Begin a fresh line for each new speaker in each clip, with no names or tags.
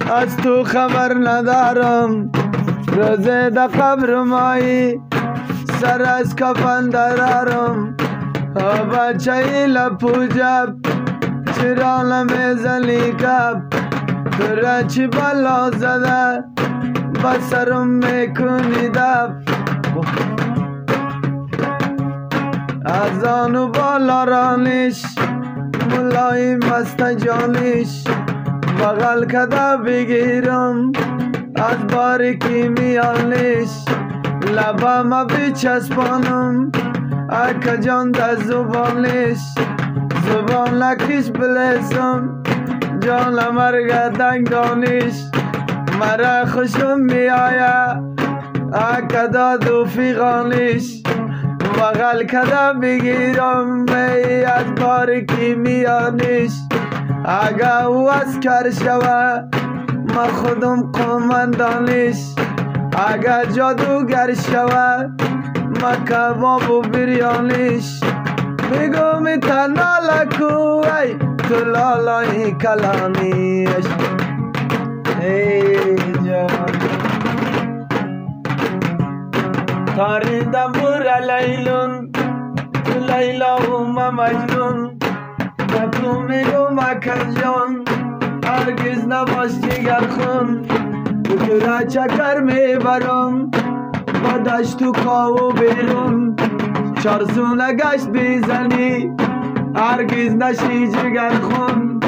از تو خبر ندارم روز در قبر مایی سر از کفن درارم بچه لپو جب چرا نمیزنی کب تو را چی بلا زده بسرم میکنی دب از آنو بالا رانش ملای مست جانش بغل کده بگیرم از باریکی میانش لبم بچسبانم اکا جان در زبانش زبان نکش بلسم جان مرگ دنگ دانش مرا خوشم میآید اکا داد و فیغانش بغل کده بگیرم می از باریکی میانش اگه او اسکر شوه ما خودم قماندانش اگه جادوگر شوه ما کباب و بریانش بگو می تنها لکو ای تو لالای کلانیش ای جان تاریدم برا لیلون تو لیلا و ما مجنون و تو میگو مکن جان هرگز نباش دیگر خون تو را چکر میبرم با دشت و کاو بیرون چارزونه گشت بیزنی هرگز نشی جگر خون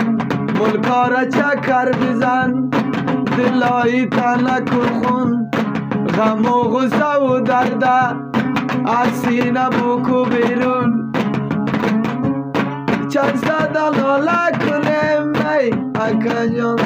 ملکا را چکر بزن دلایی تا نکن خون غم و غصه و درده از سینه بکو بیرون چند صد لاله کنیم ای اکا جان